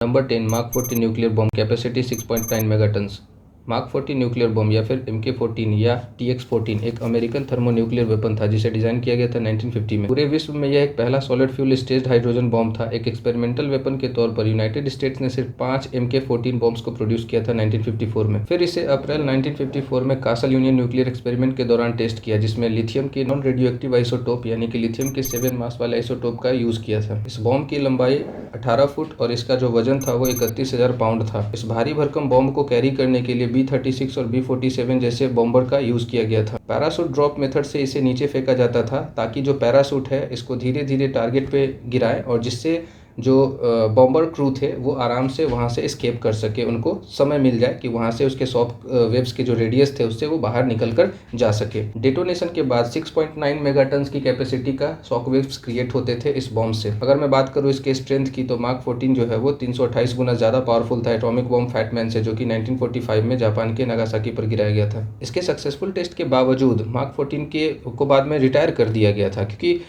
Number 10 mark 40 nuclear bomb capacity 6.9 megatons. Mark 40 nuclear bomb या फिर MK14 या TX14 एक अमेरिकन थर्मोन्यूक्लियर वेपन था जिसे डिजाइन किया गया था 1950 में। पूरे विश्व में यह एक पहला solid fuel staged hydrogen bomb था। एक एक्सपेरिमेंटल वेपन के तौर पर यूनाइटेड स्टेट्स ने सिर्फ 5 MK14 बॉम्ब्स को प्रोड्यूस किया था 1954 में। फिर इसे अप्रैल 1954 में कासल यूनियन न्यूक्लियर एक्सपेरिमेंट के दौरान टेस्ट किया, जिसमें लिथियम के नॉन रेडियोएक्टिव आइसोटोप यानी कि लिथियम के 7 मास वाले आइसोटोप का यूज किया था। इस बॉम्ब की लंबाई 18 फुट और इसका जो वजन था वो 31,000 पाउंड था। इस भारी भरकम बॉम्ब को कैरी करने के लिए B-36 और B-47 जैसे बॉम्बर का यूज किया गया था। पैराशूट ड्रॉप मेथड से इसे नीचे फेंका जाता था ताकि जो पैराशूट है इसको धीरे धीरे टारगेट पे गिराए और जिससे जो बॉम्बर क्रू थे वो आराम से वहाँ से एस्केप कर सके, उनको समय मिल जाए कि वहाँ से उसके शॉक वेव्स के जो रेडियस थे उससे वो बाहर निकल कर जा सके। डेटोनेशन के बाद 6.9 मेगाटन्स की कैपेसिटी का शॉक वेव्स क्रिएट होते थे इस बॉम्ब से। अगर मैं बात करूँ इसके स्ट्रेंथ की तो मार्क 14 जो है वो 328 गुना ज़्यादा पावरफुल था एटॉमिक बॉम्ब फैटमैन से, जो कि 1945 में जापान के नागासाकी पर गिराया गया था। इसके सक्सेसफुल टेस्ट के बावजूद मार्क 14 को बाद में रिटायर कर दिया गया था क्योंकि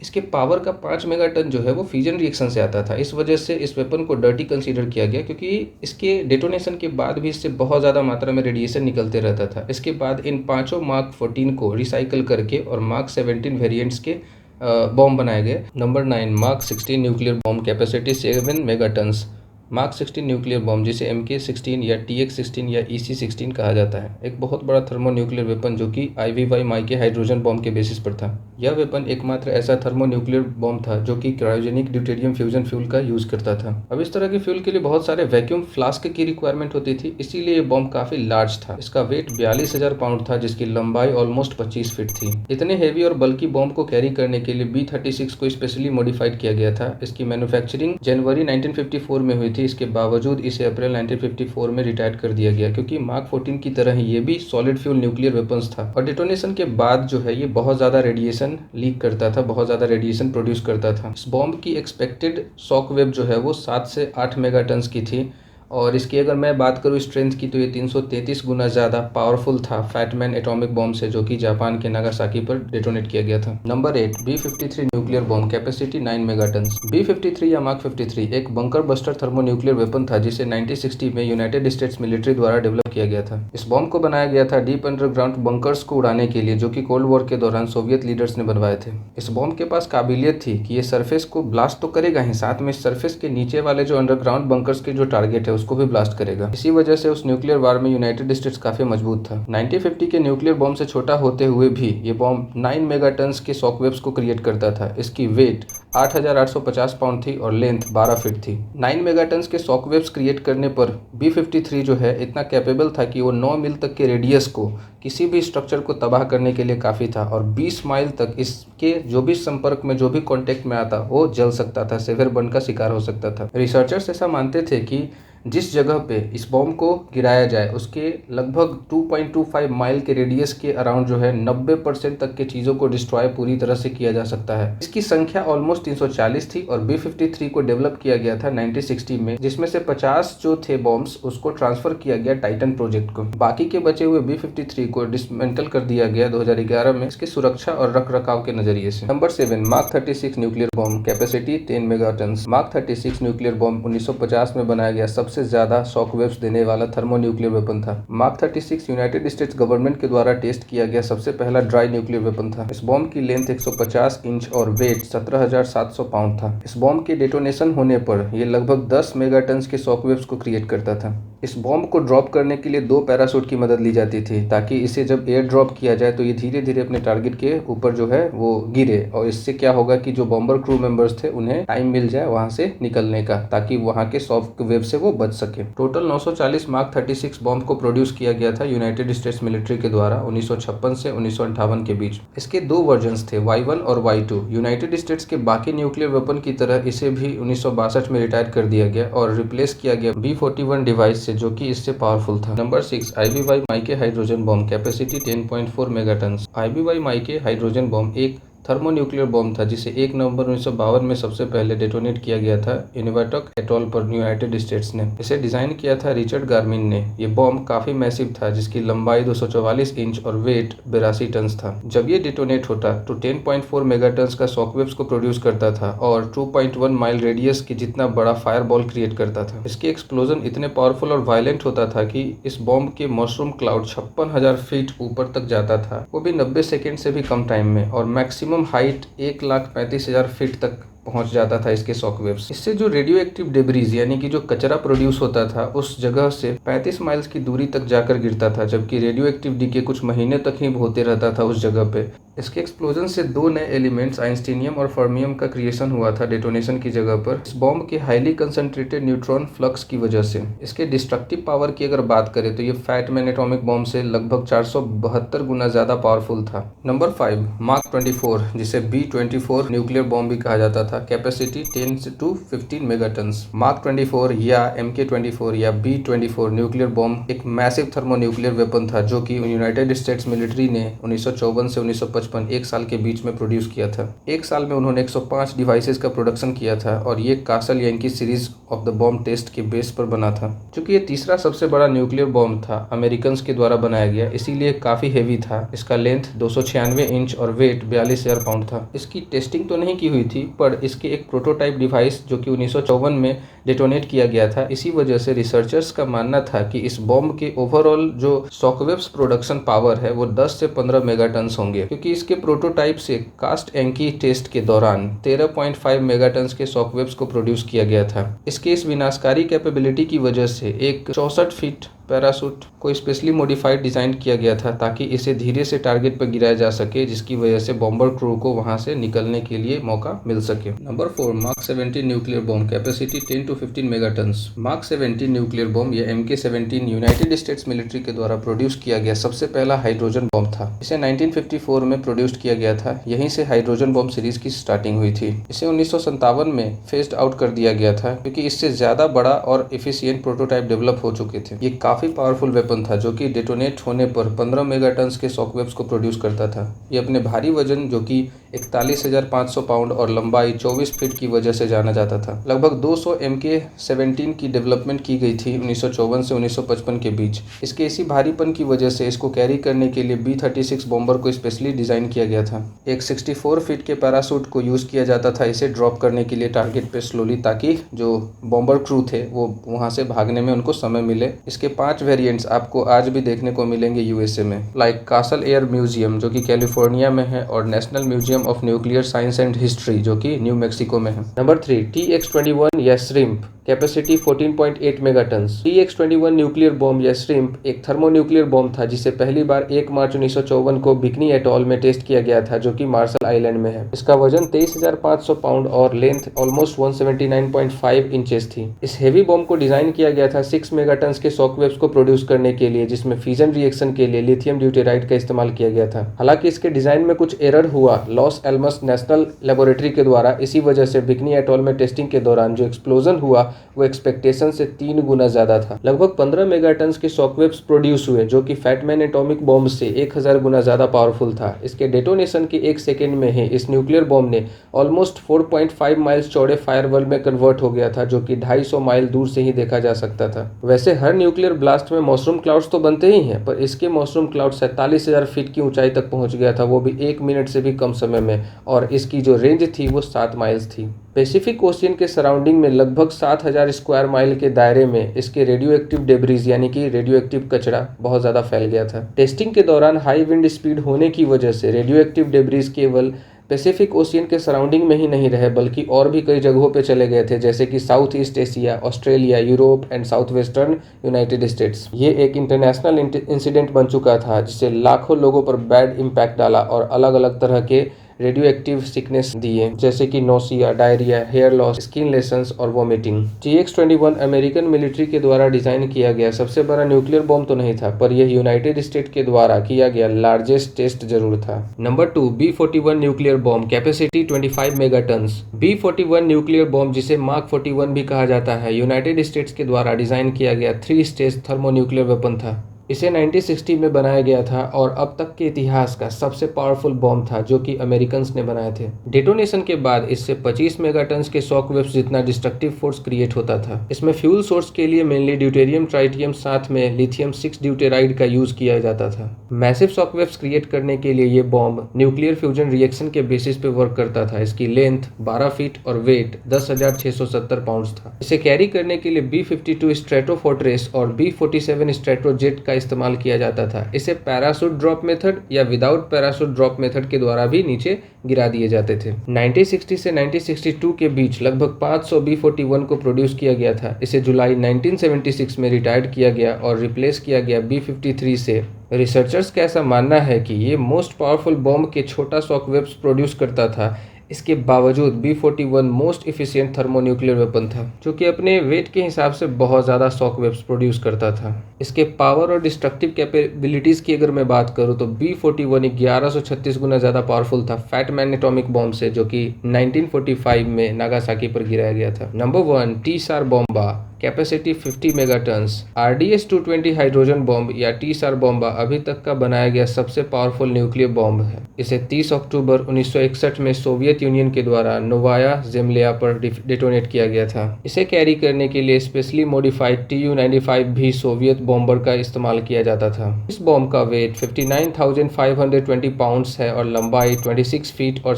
इसके पावर का 5 मेगाटन जो है वो फ्यूजन रिएक्शन से आता था। इस वजह से इस वेपन को डर्टी कंसीडर किया गया क्योंकि इसके डेटोनेशन के बाद भी इससे बहुत ज़्यादा मात्रा में रेडिएशन निकलते रहता था। इसके बाद इन पांचों मार्क 14 को रिसाइकल करके और मार्क 17 वेरिएंट्स के बॉम्ब बनाए गए। Number 9 mark 16 nuclear bomb capacity 7 megatons. Mark 16 nuclear bomb जिसे MK16 या TX16 या EC16 कहा जाता है, एक बहुत बड़ा थर्मोन्यूक्लियर वेपन जो कि IVY माइके हाइड्रोजन बॉम्ब के बेसिस पर था। यह वेपन एकमात्र ऐसा थर्मोन्यूक्लियर बॉम्ब था जो कि क्रायोजेनिक ड्यूटेरियम फ्यूजन फ्यूल का यूज करता था। अब इस तरह के फ्यूल के लिए बहुत सारे वैक्यूम फ्लास्क की रिक्वायरमेंट होती थी, इसीलिए ये बॉम्ब काफी लार्ज था। इसका वेट 42,000 पाउंड था जिसकी लंबाई ऑलमोस्ट 25 फीट थी। इतने हेवी और बल्कि बॉम्ब को कैरी करने के लिए B-36 को स्पेशली मॉडिफाइड किया गया था। इसकी मैन्युफैक्चरिंग जनवरी 1954 में हुई थी। इसके बावजूद इसे अप्रैल 1954 में रिटायर कर दिया गया क्योंकि मार्क 14 की तरह ही ये भी सॉलिड फ्यूल न्यूक्लियर वेपन्स था और डिटोनेशन के बाद जो है ये बहुत ज़्यादा रेडिएशन लीक करता था, बहुत ज़्यादा रेडिएशन प्रोड्यूस करता था। इस बॉम्ब की एक्सपेक्टेड शॉक वेव जो है वो 7 से 8 मेगाटन्स की थी और इसकी अगर मैं बात करूँ स्ट्रेंथ की तो ये 333 गुना ज़्यादा पावरफुल था फैटमैन एटॉमिक बॉम्ब से, जो कि जापान के नागासाकी पर डेटोनेट किया गया था। Number 8 B-53 nuclear bomb capacity 9 मेगाटन्स। B-53 या मार्क 53 एक बंकर बस्टर थर्मोन्यूक्लियर वेपन था जिसे 1960 में यूनाइटेड स्टेट्स मिलिट्री द्वारा डेवलप किया गया था। इस बॉम्ब को बनाया गया था डीप अंडरग्राउंड बंकर्स को उड़ाने के लिए, जो कि कोल्ड वॉर के दौरान सोवियत लीडर्स ने बनवाए थे। इस बॉम्ब के पास काबिलियत थी कि ये सरफेस को ब्लास्ट तो करेगा ही, साथ में सरफेस के नीचे वाले जो अंडरग्राउंड बंकर्स के जो टारगेट है उसको भी ब्लास्ट करेगा। इसी वजह से उस न्यूक्लियर वार में यूनाइटेड स्टेट्स काफी मजबूत था। 1950 के न्यूक्लियर बॉम्ब से छोटा होते हुए भी ये बॉम्ब 9 मेगाटन्स के शॉकवेव्स को क्रिएट करता था। इसकी वेट 8,850 पाउंड थी और लेंथ 12 फीट थी। 9 मेगाटन्स के शॉकवेव्स क्रिएट करने पर B-53 जो है इतना कैपेबल था कि वो 9 मील तक के रेडियस को किसी भी स्ट्रक्चर को तबाह करने के लिए काफ़ी था और 20 माइल तक इसके जो भी संपर्क में, जो भी कांटेक्ट में आता वो जल सकता था, सेवियर बर्न का शिकार हो सकता था। रिसर्चर्स ऐसा मानते थे कि जिस जगह पे इस बॉम्ब को गिराया जाए उसके लगभग 2.25 माइल के रेडियस के अराउंड जो है 90% तक के चीज़ों को डिस्ट्रॉय पूरी तरह से किया जा सकता है। इसकी संख्या ऑलमोस्ट 340 थी और B-53 को डेवलप किया गया था 1960 में, जिसमें से 50 जो थे बॉम्ब्स उसको ट्रांसफर किया गया टाइटन प्रोजेक्ट को। बाकी के बचे हुए B-53 को डिसमेंटल कर दिया गया 2011 में इसकी सुरक्षा और रख रखाव के नजरिए से। Number 7 mark 36 nuclear bomb capacity 10 megatons. Mark 36 nuclear bomb 1950 में बनाया गया सबसे ज्यादा शॉकवेव्स देने वाला थर्मोन्यूक्लियर वेपन था। मार्क 36 यूनाइटेड स्टेट्स गवर्नमेंट के द्वारा टेस्ट किया गया सबसे पहला ड्राई न्यूक्लियर वेपन था। इस बॉम्ब की लेंथ 150 इंच और वेट 17,700 पाउंड था। इस बॉम्ब के डेटोनेशन होने पर यह लगभग 10 मेगाटन्स के शॉकवेव्स को क्रिएट करता था। इस बॉम्ब को ड्रॉप करने के लिए 2 पैराशूट की मदद ली जाती थी ताकि इसे जब एयर ड्रॉप किया जाए तो ये धीरे धीरे अपने टारगेट के ऊपर जो है वो गिरे और इससे क्या होगा कि जो बॉम्बर क्रू मेंबर्स थे उन्हें टाइम मिल जाए वहां से निकलने का, ताकि वहां के शॉक वेव से वो बच सके। टोटल 940 मार्क 36 बॉम्ब को प्रोड्यूस किया गया था यूनाइटेड स्टेट्स मिलिट्री के द्वारा 1956 से 1958 के बीच। इसके 2 वर्जन्स थे, Y1 और Y2। यूनाइटेड स्टेट्स के बाकी न्यूक्लियर वेपन की तरह इसे भी 1962 में रिटायर कर दिया गया और रिप्लेस किया गया B-41 डिवाइस से, जो कि इससे पावरफुल था। नंबर 6 IVY माइके हाइड्रोजन बॉम्ब कैपेसिटी 10.4 मेगाटन्स। IVY माइके हाइड्रोजन बॉम्ब एक थर्मोन्यूक्लियर बॉम्ब था जिसे 1 नवंबर 1952 में सबसे पहले डेटोनेट किया गया था इन्वेटॉक एटॉल पर यूनाइटेड स्टेट्स ने। इसे डिजाइन किया था रिचर्ड गार्मिन ने। ये बॉम्ब काफी मैसिव था जिसकी लंबाई 244 इंच और वेट 82 टन था। जब ये डेटोनेट होता तो 10.4 मेगाटन्स का शॉकवेव्स को प्रोड्यूस करता था और 2.1 माइल रेडियस के जितना बड़ा फायर बॉल क्रिएट करता था। इसके एक्सप्लोजन इतने पावरफुल और वायलेंट होता था कि इस बॉम्ब के मशरूम क्लाउड 56,000 फीट ऊपर तक जाता था, वो भी 90 सेकेंड से भी कम टाइम में, और मैक्सिमम हाइट 1,35,000 फीट तक पहुंच जाता था इसके शॉकवेव्स। इससे जो रेडियो एक्टिव डेब्रीज यानी कि जो कचरा प्रोड्यूस होता था उस जगह से 35 माइल्स की दूरी तक जाकर गिरता था, जबकि रेडियो एक्टिव डीके कुछ महीने तक ही होते रहता था उस जगह पे। इसके एक्सप्लोजन से 2 नए एलिमेंट्स आइंस्टीनियम और फर्मियम का क्रिएशन हुआ था डेटोनेशन की जगह पर, इस बॉम्ब के हाईली कंसंट्रेटेड न्यूट्रॉन फ्लक्स की वजह से। इसके डिस्ट्रक्टिव पावर की अगर बात करें तो ये फैट मैन एटॉमिक बॉम्ब से लगभग 472 गुना ज्यादा पावरफुल था। नंबर 5, मार्क 24 जिसे B-24 न्यूक्लियर बॉम्ब भी कहा जाता था। Capacity 10 to 15 megatons. मार्क 24 या MK-24 या B-24 न्यूक्लियर बॉम्ब एक मैसिव थर्मोन्यूक्लियर वेपन था जो कि यूनाइटेड स्टेट्स मिलिट्री ने 1954 से 1955 एक साल के बीच में प्रोड्यूस किया था। एक साल में उन्होंने 105 डिवाइसेस का प्रोडक्शन किया था और ये Castle Yankee series of the bomb test के बेस पर बना था। चूंकि ये तीसरा सबसे बड़ा न्यूक्लियर बॉम्ब था अमेरिकन के द्वारा बनाया गया, इसीलिए काफी हेवी था। इसका लेंथ 296 इंच और वेट 42,000 पाउंड था। इसकी टेस्टिंग तो नहीं की हुई थी, पर इसके एक प्रोटोटाइप डिवाइस जो कि 1954 में डेटोनेट किया गया था। इसी वजह से रिसर्चर्स का मानना था कि इस बॉम्ब के ओवरऑल जो शॉकवेव्स प्रोडक्शन पावर है वो 10 से 15 मेगाटन्स होंगे, क्योंकि इसके प्रोटोटाइप से कास्ट एंकी टेस्ट के दौरान 13.5 मेगाटन्स के शॉकवेव्स को प्रोड्यूस किया गया था। इसके इस विनाशकारी कैपेबिलिटी की वजह से एक 64 फीट पैराशूट को स्पेशली मॉडिफाइड डिजाइन किया गया था ताकि इसे धीरे से टारगेट पर गिराया जा सके, जिसकी वजह से बॉम्बर क्रू को वहां से निकलने के लिए मौका मिल सके। Number 4, mark 17 nuclear bomb. Capacity 10 to 15 megatons. Mark 17 nuclear bomb या MK-17 यूनाइटेड स्टेट्स मिलिट्री के द्वारा प्रोड्यूस किया गया सबसे पहला हाइड्रोजन बॉम्ब था। इसे 1954 में प्रोड्यूस किया गया था। यहीं से हाइड्रोजन बॉम्ब सीरीज की स्टार्टिंग हुई थी। इसे 1957 में फेस्ड आउट कर दिया गया था क्योंकि इससे ज्यादा बड़ा और एफिशिएंट प्रोटोटाइप डेवलप हो चुके थे। ये काफी पावरफुल वेपन था जो कि डेटोनेट होने पर 15 मेगाटन्स के शॉकवेव्स को प्रोड्यूस करता था। ये अपने भारी वजन जो कि 41,500 पाउंड और लंबाई 24 फीट की वजह से जाना जाता था। लगभग 200 MK-17 की डेवलपमेंट की गई थी 1954 से 1955 के बीच। इसके इसी भारीपन की वजह से इसको कैरी करने के लिए B-36 बॉम्बर को स्पेशली डिजाइन किया गया था। एक 64 फीट के पैराशूट को यूज किया जाता था इसे ड्रॉप करने के लिए टारगेट पे स्लोली, ताकि जो बॉम्बर क्रू थे वो वहां से भागने में उनको समय मिले। इसके 5 वेरिएंट्स आपको आज भी देखने को मिलेंगे यूएसए में, लाइक कासल एयर म्यूजियम जो कि कैलिफोर्निया में है और national museum of nuclear science and history जो कि न्यू मैक्सिको में है। नंबर 3, TX-21 या shrimp. Capacity 14.8 मेगाटन्स। TX-21 nuclear bomb या श्रिम्प एक थर्मोन्यूक्लियर बॉम्ब था जिसे पहली बार 1 मार्च 1954 को बिकनी एटॉल में टेस्ट किया गया था जो कि मार्शल आइलैंड में है। इसका वजन 23,500 पाउंड और लेंथ ऑलमोस्ट 179.5 इंचेस थी। इस हेवी बॉम्ब को डिजाइन किया गया था 6 मेगाटन्स के शॉकवेव्स को प्रोड्यूस करने के लिए, जिसमें फ्यूजन रिएक्शन के लिए लिथियम ड्यूटेराइड का इस्तेमाल किया गया था। हालांकि इसके डिजाइन में कुछ एरर हुआ लॉस एलमस नेशनल लेबोरेटरी के द्वारा। इसी वजह से बिकनी एटॉल में टेस्टिंग के दौरान जो एक्सप्लोजन हुआ वो एक्सपेक्टेशन से 3 गुना ज्यादा था। लगभग 15 मेगाटन्स के शॉकवेव्स प्रोड्यूस हुए जो कि फैटमैन एटॉमिक बॉम्ब से 1000 गुना ज्यादा पावरफुल था। इसके डेटोनेशन के 1 सेकेंड में ही इस न्यूक्लियर बॉम्ब ने ऑलमोस्ट 4.5 माइल्स चौड़े फायरवॉल में कन्वर्ट हो गया था जो कि 250 माइल दूर से ही देखा जा सकता था। वैसे हर न्यूक्लियर ब्लास्ट में मशरूम क्लाउड्स तो बनते ही हैं, पर इसके मशरूम क्लाउड 47,000 फीट की ऊंचाई तक पहुंच गया था, वो भी 1 मिनट से भी कम समय में, और इसकी जो रेंज थी वो 7 माइल्स थी। पैसिफिक ओशियन के सराउंडिंग में लगभग 7,000 स्क्वायर माइल के दायरे में इसके रेडियो एक्टिव डेब्रीज यानी कि रेडियो एक्टिव कचरा बहुत ज्यादा फैल गया था। टेस्टिंग के दौरान हाई विंड स्पीड होने की वजह से रेडियो एक्टिव डेब्रीज केवल पैसिफिक ओशियन के सराउंडिंग में ही नहीं रहे बल्कि और भी कई जगहों पे चले गए थे, जैसे कि south east Asia, Australia, Europe and south western United states. ये एक इंटरनेशनल इंसिडेंट बन चुका था जिससे लाखों लोगों पर बैड इम्पैक्ट डाला और अलग अलग तरह के रेडियो एक्टिव सिकनेस दिए, जैसे कि nausea, diarrhoea, hair loss, skin lesions और वोमिटिंग। TX-21 अमेरिकन मिलिट्री के द्वारा डिजाइन किया गया सबसे बड़ा न्यूक्लियर बॉम्ब तो नहीं था, पर यह यूनाइटेड स्टेट के द्वारा किया गया लार्जेस्ट टेस्ट जरूर था। Number 2, B-41 nuclear bomb. Capacity 25 मेगाटन्स। B-41 nuclear bomb जिसे मार्क 41 भी कहा जाता है, यूनाइटेड स्टेट्स के द्वारा डिजाइन किया गया 3 स्टेज थर्मोन्यूक्लियर वेपन था। इसे 1960 में बनाया गया था और अब तक के इतिहास का सबसे पावरफुल बॉम्ब था जो कि अमेरिकन्स ने बनाए थे। डेटोनेशन के बाद इससे 25 मेगाटन्स के शॉक वेव्स जितना डिस्ट्रक्टिव फोर्स क्रिएट होता था। इसमें फ्यूल सोर्स के लिए मेनली ड्यूटेरियम ट्राइटियम साथ में लिथियम 6 ड्यूटेराइड का यूज किया जाता था। मैसिव शॉक वेव्स क्रिएट करने के लिए ये बॉम्ब न्यूक्लियर फ्यूजन रिएक्शन के बेसिस पे वर्क करता था। इसकी लेंथ 12 फीट और वेट 10,670 पाउंड्स था। इसे कैरी करने के लिए B-52 स्ट्रेटोफोर्ट्रेस और B-47 स्ट्रेटोजेट का इस्तेमाल किया जाता था। इसे पैराशूट ड्रॉप मेथड या विदाउट पैराशूट ड्रॉप मेथड के द्वारा भी नीचे गिरा दिए जाते थे। 1960 से 1962 के बीच लगभग 500 B-41 को प्रोड्यूस किया गया था। इसे जुलाई 1976 में रिटायर्ड किया गया और रिप्लेस किया गया B-53 से। रिसर्चर्स का ऐसा मानना है कि ये मोस्ट पावरफुल बॉम्ब के छोटा शॉकवेव्स प्रोड्यूस करता था। इसके बावजूद B-41 most efficient thermonuclear weapon था जो कि अपने वेट के हिसाब से बहुत ज़्यादा शॉकवेव्स प्रोड्यूस करता था। इसके पावर और डिस्ट्रक्टिव कैपेबिलिटीज़ की अगर मैं बात करूँ तो B-41 1136 गुना ज़्यादा पावरफुल था फैट मैन एटॉमिक बॉम्ब से, जो कि 1945 में नागासाकी पर गिराया गया था। Number 1 Tsar Bomba, capacity 50 megatons. RDS-220 hydrogen bomb या टी-सार बॉम्बा अभी तक का बनाया गया सबसे पावरफुल न्यूक्लियर बॉम्ब है। इसे 30 अक्टूबर 1961 में सोवियत यूनियन के द्वारा नोवाया ज़ेमलिया पर डेटोनेट किया गया था। इसे कैरी करने के लिए स्पेशली मॉडिफाइड Tu-95 भी सोवियत बॉम्बर का इस्तेमाल किया जाता था। इस बॉम्ब का वेट 59,520 पाउंड्स है और लंबाई 26 फीट और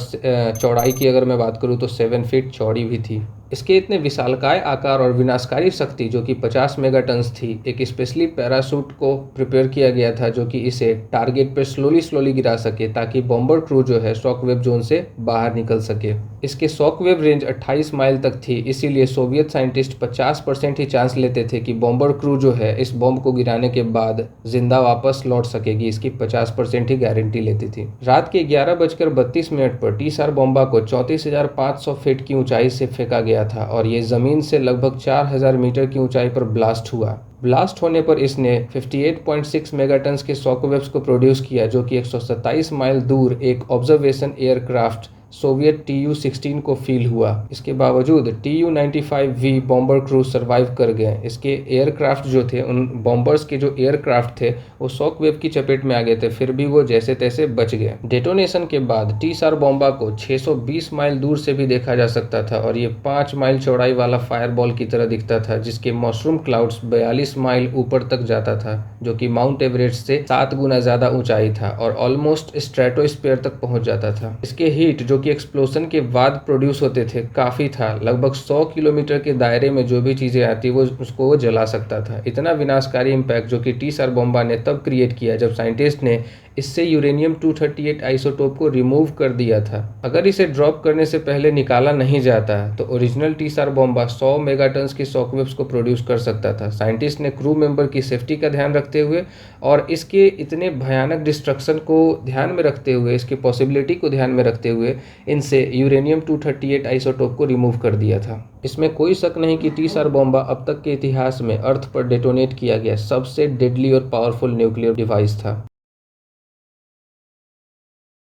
चौड़ाई की अगर मैं बात करूँ तो 7 फीट चौड़ी भी थी। इसके इतने विशालकाय आकार और विनाशकारी शक्ति जो कि 50 मेगाटन्स थी, एक स्पेशली पैराशूट को प्रिपेयर किया गया था जो कि इसे टारगेट पर स्लोली गिरा सके ताकि बॉम्बर क्रू जो है शॉकवेव जोन से बाहर निकल सके। इसके शॉकवेव रेंज 28 माइल तक थी, इसीलिए सोवियत साइंटिस्ट 50% ही चांस लेते थे कि बॉम्बर क्रू जो है इस बॉम्ब को गिराने के बाद जिंदा वापस लौट सकेगी। इसकी 50% ही गारंटी लेती थी। रात के 11:32 पर टी-सार बॉम्बा को 34,500 फीट की ऊंचाई से फेंका गया था और ये जमीन से लगभग 4,000 मीटर की ऊंचाई पर ब्लास्ट हुआ। ब्लास्ट होने पर इसने 58.6 मेगाटन्स के शॉकवेव्स को प्रोड्यूस किया जो कि 127 माइल दूर एक ऑब्जर्वेशन एयरक्राफ्ट सोवियत Tu-16 को फील हुआ। इसके बावजूद Tu-95V बॉम्बर क्रू सरवाइव कर गए। इसके एयरक्राफ्ट जो थे, उन बॉम्बर्स के जो एयरक्राफ्ट थे वो शॉकवेव की चपेट में आ गए थे, फिर भी वो जैसे तैसे बच गए। डेटोनेशन के बाद टी-सार बॉम्बा को 620 माइल दूर से भी देखा जा सकता था और ये 5 माइल चौड़ाई वाला फायरबॉल की तरह दिखता था जिसके मशरूम क्लाउड्स 42 माइल ऊपर तक जाता था जो कि माउंट एवरेस्ट से 7 गुना ज़्यादा ऊंचाई था और ऑलमोस्ट स्ट्रेटोस्फीयर तक पहुंच जाता था। इसके हीट जो कि एक्सप्लोजन के बाद प्रोड्यूस होते थे काफ़ी था। लगभग 100 किलोमीटर के दायरे में जो भी चीज़ें आती वो उसको वो जला सकता था। इतना विनाशकारी इम्पैक्ट जो कि टी-सार बॉम्बा ने तब क्रिएट किया जब साइंटिस्ट ने इससे यूरेनियम-238 आइसोटोप को रिमूव कर दिया था। अगर इसे ड्रॉप करने से पहले निकाला नहीं जाता तो ओरिजिनल टी-सार बॉम्बा 100 मेगाटन्स की शॉकवेव्स को प्रोड्यूस कर सकता था। साइंटिस्ट ने क्रू मेंबर की सेफ्टी का ध्यान रखते हुए और इसके इतने भयानक डिस्ट्रक्शन को ध्यान में रखते हुए, इसकी पॉसिबिलिटी को ध्यान में रखते हुए इनसे यूरेनियम-238 आइसोटोप को रिमूव कर दिया था। इसमें कोई शक नहीं कि टी-सार बॉम्बा अब तक के इतिहास में अर्थ पर डेटोनेट किया गया सबसे डेडली और पावरफुल न्यूक्लियर डिवाइस था।